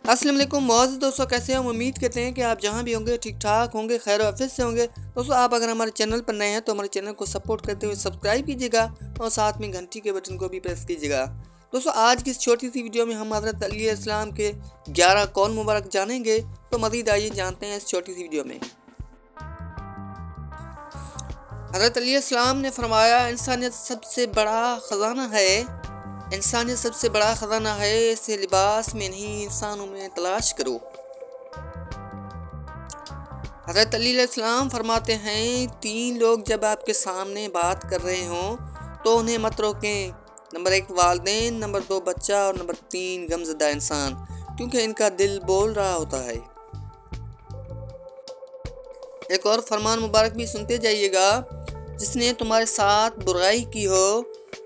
अस्सलाम वालेकुम मौजूद दोस्तों, कैसे हैं? हम उम्मीद करते हैं कि आप जहां भी होंगे ठीक ठाक होंगे, खैर वाफियत से होंगे। दोस्तों, आप अगर हमारे चैनल पर नए हैं तो हमारे चैनल को सपोर्ट करते हुए सब्सक्राइब कीजिएगा और साथ में घंटी के बटन को भी प्रेस कीजिएगा। दोस्तों, आज की इस छोटी सी वीडियो में हम हज़रत अली अलैहिस्सलाम के 11 कौल मुबारक जानेंगे। तो मज़ीद आइए जानते हैं इस छोटी सी वीडियो में। हज़रत अली अलैहिस्सलाम ने फरमाया, इंसानियत सबसे बड़ा ख़जाना है, इंसानियत सबसे बड़ा ख़जाना है, इसे लिबास में नहीं इंसानों में तलाश करो। हज़रत अली अलैहिस्सलाम फरमाते हैं, 3 लोग जब आपके सामने बात कर रहे हों तो उन्हें मत रोकें। नंबर 1 वालिदैन, नंबर 2 बच्चा और नंबर 3 गमज़दा इंसान, क्योंकि इनका दिल बोल रहा होता है। एक और फरमान मुबारक भी सुनते जाइएगा, जिसने तुम्हारे साथ बुराई की हो,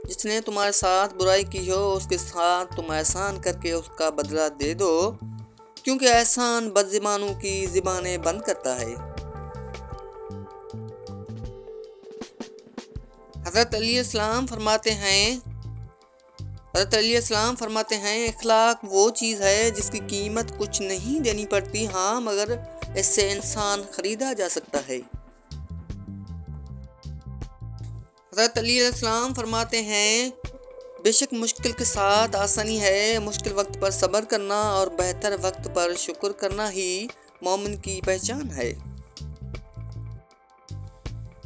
जिसने तुम्हारे साथ बुराई की हो उसके साथ तुम एहसान करके उसका बदला दे दो, क्योंकि एहसान बदज़बानों की ज़बानें बंद करता है। हज़रत अली अलैहिस्सलाम फरमाते हैं, इखलाक वो चीज़ है जिसकी कीमत कुछ नहीं देनी पड़ती, हाँ मगर इससे इंसान खरीदा जा सकता है। हज़रत अली अलैहिस्सलाम फरमाते हैं, बेशक मुश्किल के साथ आसानी है, मुश्किल वक्त पर सब्र करना और बेहतर वक्त पर शुक्र करना ही मोमिन की पहचान है।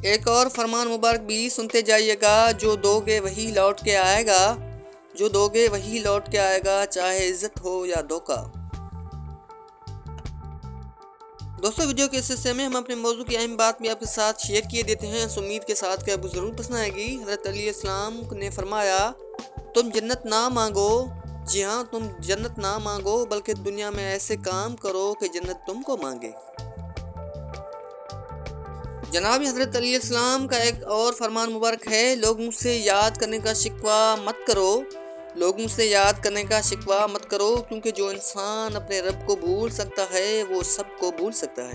एक और फरमान मुबारक भी सुनते जाइएगा, जो दोगे वही लौट के आएगा, जो दोगे वही लौट के आएगा, चाहे इज्जत हो या धोखा। दोस्तों, वीडियो के इस हिस्से में हम अपने मौजू की अहम बात भी आपके साथ शेयर किए देते हैं, इस उम्मीद के साथ कि आपको ज़रूर पसंद आएगी। हज़रत अली अलैहिस्सलाम ने फरमाया, तुम जन्नत ना मांगो, जी हाँ तुम जन्नत ना मांगो, बल्कि दुनिया में ऐसे काम करो कि जन्नत तुमको मांगे। जनाब हज़रत अली अलैहिस्सलाम का एक और फरमान मुबारक है, लोगों से याद करने का शिकवा मत करो, लोगों से याद करने का शिकवा मत करो, क्योंकि जो इंसान अपने रब को भूल सकता है वो सबको भूल सकता है।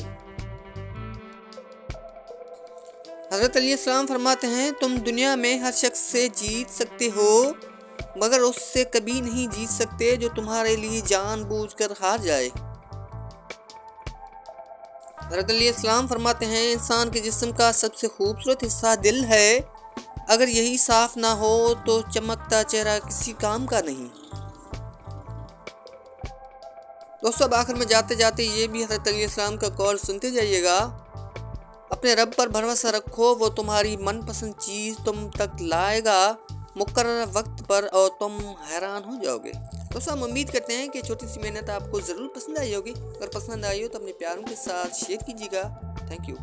हज़रत अली अलैहिस्सलाम फरमाते हैं, तुम दुनिया में हर शख्स से जीत सकते हो, मगर उससे कभी नहीं जीत सकते जो तुम्हारे लिए जानबूझकर हार जाए। हज़रत अली अलैहिस्सलाम फरमाते हैं, इंसान के जिस्म का सबसे खूबसूरत हिस्सा दिल है, अगर यही साफ ना हो तो चमकता चेहरा किसी काम का नहीं। दोस्तों, अब आखिर में जाते जाते ये भी हज़रत अली अलैहिस्सलाम का कॉल सुनते जाइएगा, अपने रब पर भरोसा रखो, वो तुम्हारी मनपसंद चीज़ तुम तक लाएगा मुकर्रर वक्त पर और तुम हैरान हो जाओगे। दोस्तों, हम उम्मीद करते हैं कि छोटी सी मेहनत आपको ज़रूर पसंद आई होगी। अगर पसंद आई हो तो अपने प्यारों के साथ शेयर कीजिएगा। Thank you.